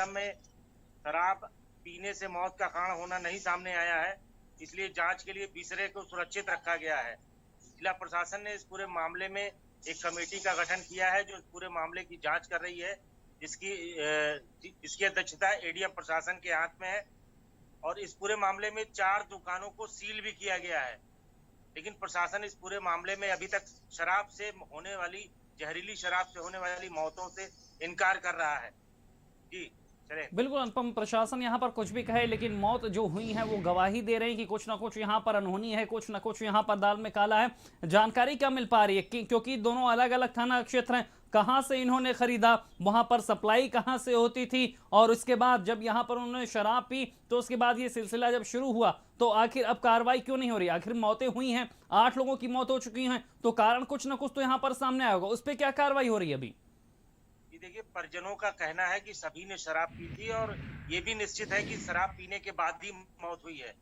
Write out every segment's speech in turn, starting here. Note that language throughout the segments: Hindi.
पोस्टमार्टम में शराब पीने से मौत का कारण होना नहीं सामने आया है, इसलिए जांच के लिए बिसरे को सुरक्षित रखा गया है। जिला प्रशासन ने इस पूरे मामले में एक कमेटी का गठन किया है जो इस पूरे मामले की जांच कर रही है, जिसकी अध्यक्षता एडीएम प्रशासन के हाथ में है। और इस पूरे मामले में 4 दुकानों को सील भी किया गया है, लेकिन प्रशासन इस पूरे मामले में अभी तक शराब से होने वाली जहरीली शराब से होने वाली मौतों से इनकार कर रहा है। जी चले। बिल्कुल अनुपम, प्रशासन यहाँ पर कुछ भी कहे लेकिन मौत जो हुई है वो गवाही दे रही है कि कुछ ना कुछ यहाँ पर अनहोनी है, कुछ ना कुछ यहाँ पर दाल में काला है। जानकारी क्या मिल पा रही है क्योंकि दोनों अलग अलग थाना क्षेत्र हैं, कहाँ से इन्होंने खरीदा, वहां पर सप्लाई कहाँ से होती थी, और उसके बाद जब यहाँ पर उन्होंने शराब पी तो उसके बाद ये सिलसिला जब शुरू हुआ तो आखिर अब कार्रवाई क्यों नहीं हो रही? आखिर मौतें हुई हैं, 8 लोगों की मौत हो चुकी हैं, तो कारण कुछ ना कुछ तो यहाँ पर सामने आया होगा। उस पर क्या कार्रवाई हो रही है अभी? देखिए, परिजनों का कहना है कि सभी ने शराब पी थी और ये भी निश्चित है कि शराब पीने के बाद ही मौत हुई है।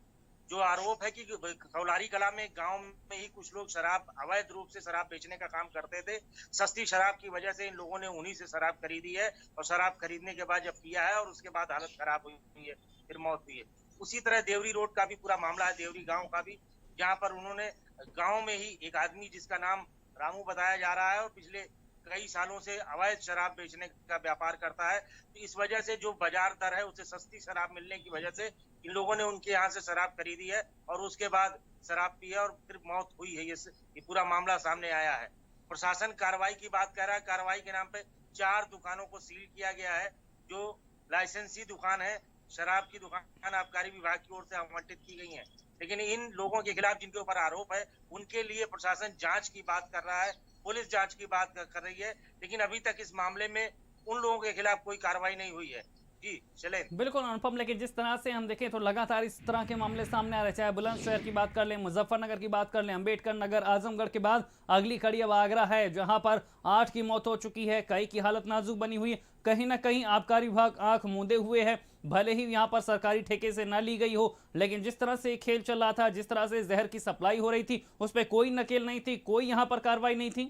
जो आरोप है कि कौलारी कला में गांव में ही कुछ लोग शराब अवैध रूप से शराब बेचने का काम करते थे। सस्ती शराब की वजह से इन लोगों ने उन्हीं से शराब खरीदी है और शराब खरीदने के बाद जब पिया है और उसके बाद हालत खराब हुई है, फिर मौत हुई है। उसी तरह देवरी रोड का भी पूरा मामला है, देवरी गाँव का भी, जहाँ पर उन्होंने गाँव में ही एक आदमी जिसका नाम रामू बताया जा रहा है और पिछले कई सालों से अवैध शराब बेचने का व्यापार करता है। तो इस वजह से जो बाजार दर है उससे सस्ती शराब मिलने की वजह से इन लोगों ने उनके यहाँ से शराब खरीदी है और उसके बाद शराब पी है और फिर मौत हुई है। ये पूरा मामला सामने आया है। प्रशासन कार्रवाई की बात कर रहा है। कार्रवाई के नाम पे 4 दुकानों को सील किया गया है जो लाइसेंसी दुकान है। शराब की दुकान आबकारी विभाग की ओर से आवंटित की गई है, लेकिन इन लोगों के खिलाफ जिनके ऊपर आरोप है उनके लिए प्रशासन जांच की बात कर रहा है, पुलिस जांच की बात कर रही है, लेकिन अभी तक इस मामले में उन लोगों के खिलाफ कोई कार्रवाई नहीं हुई है। जी चले। बिल्कुल अनुपम, लेकिन जिस तरह से हम देखें तो लगातार इस तरह के मामले सामने आ रहे हैं, चाहे बुलंदशहर की बात कर लें, मुजफ्फरनगर की बात कर लें, अंबेडकर नगर, आजमगढ़ के बाद अगली कड़ी अब आगरा है जहां पर 8 की मौत हो चुकी है, कई की हालत नाजुक बनी हुई है। कहीं ना कहीं आबकारी विभाग आंख मूंदे हुए है, भले ही यहाँ पर सरकारी ठेके से ना ली गई हो, लेकिन जिस तरह से खेल चल रहा था, जिस तरह से जहर की सप्लाई हो रही थी, उस पर कोई नकेल नहीं थी, कोई यहाँ पर कार्रवाई नहीं थी।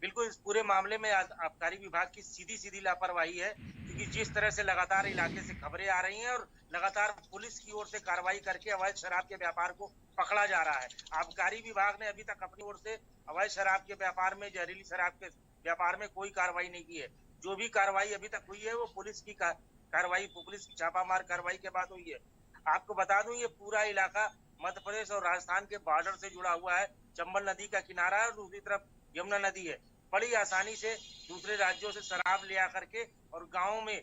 बिल्कुल, इस पूरे मामले में आबकारी विभाग की सीधी लापरवाही है, क्योंकि जिस तरह से लगातार इलाके से खबरें आ रही हैं और लगातार पुलिस की ओर से कार्रवाई करके अवैध शराब के व्यापार को पकड़ा जा रहा है। आबकारी विभाग ने अभी तक अपनी ओर से अवैध शराब के व्यापार में, जहरीली शराब के व्यापार में कोई कार्रवाई नहीं की है। जो भी कार्रवाई अभी तक हुई है वो पुलिस की कार्रवाई, पुलिस की छापामार कार्रवाई के बाद हुई है। आपको बता दूं, ये पूरा इलाका मध्य प्रदेश और राजस्थान के बॉर्डर से जुड़ा हुआ है। चंबल नदी का किनारा है और दूसरी तरफ यमुना नदी है। बड़ी आसानी से दूसरे राज्यों से शराब ले आकर के और गाँव में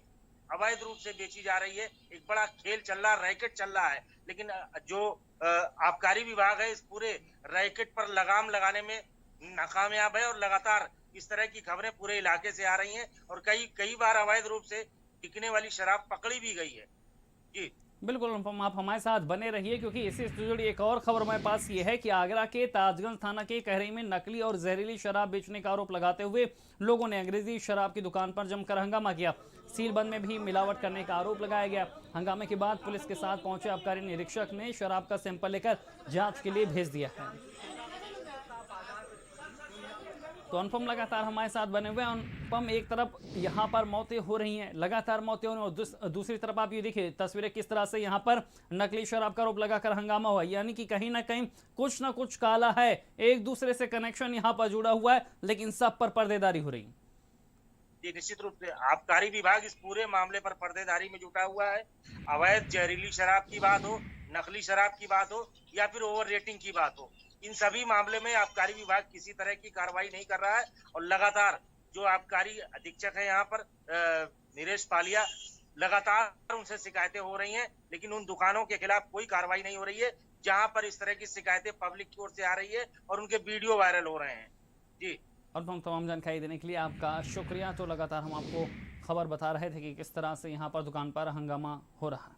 अवैध रूप से बेची जा रही है। एक बड़ा खेल चल रहा, रैकेट चल रहा है, लेकिन जो आबकारी विभाग है इस पूरे रैकेट पर लगाम लगाने में नाकामयाब है और लगातार इस तरह की खबरें पूरे इलाके से आ रही हैं और कई बार अवैध रूप से बिकने वाली शराब पकड़ी भी गई है। जी बिल्कुल अनुपम, आप हमारे साथ बने रहिए क्योंकि इसी से जुड़ी एक और खबर हमारे पास ये है कि आगरा के ताजगंज थाना के कहरी में नकली और जहरीली शराब बेचने का आरोप लगाते हुए लोगों ने अंग्रेजी शराब की दुकान पर जमकर हंगामा किया। सीलबंद में भी मिलावट करने का आरोप लगाया गया। हंगामे के बाद पुलिस के साथ पहुंचे आबकारी निरीक्षक ने शराब का सैंपल लेकर जांच के लिए भेज दिया है। तो अनुपम लगातार हमारे साथ बने हुए हैं। अनुपम, एक तरफ यहाँ पर मौतें हो रही हैं, लगातार मौतें हो रही हैं, और दूसरी तरफ आप ये देखिए तस्वीरें किस तरह से यहाँ पर नकली शराब का आरोप लगाकर हंगामा हुआ, यानी कि कहीं ना कहीं कुछ ना कुछ काला है, एक दूसरे से कनेक्शन यहाँ पर जुड़ा हुआ है, लेकिन सब पर पर्देदारी हो रही है। जी निश्चित रूप से आबकारी विभाग इस पूरे मामले पर पर्देदारी में जुटा हुआ है। अवैध जहरीली शराब की बात हो, नकली शराब की बात हो या फिर ओवर रेटिंग की बात हो, इन सभी मामले में आबकारी विभाग किसी तरह की कार्रवाई नहीं कर रहा है और लगातार जो आबकारी अधीक्षक है यहाँ पर नीरेश पालिया, लगातार उनसे शिकायतें हो रही हैं, लेकिन उन दुकानों के खिलाफ कोई कार्रवाई नहीं हो रही है जहाँ पर इस तरह की शिकायतें पब्लिक की ओर से आ रही है और उनके वीडियो वायरल हो रहे हैं। जी और हम तमाम जानकारी देने के लिए आपका शुक्रिया। तो लगातार हम आपको खबर बता रहे थे कि किस तरह से यहाँ पर दुकान पर हंगामा हो रहा है।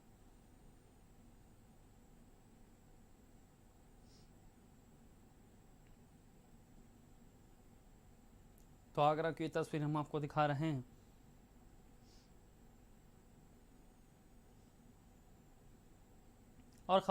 तो आगरा की तस्वीर हम आपको दिखा रहे हैं और खबर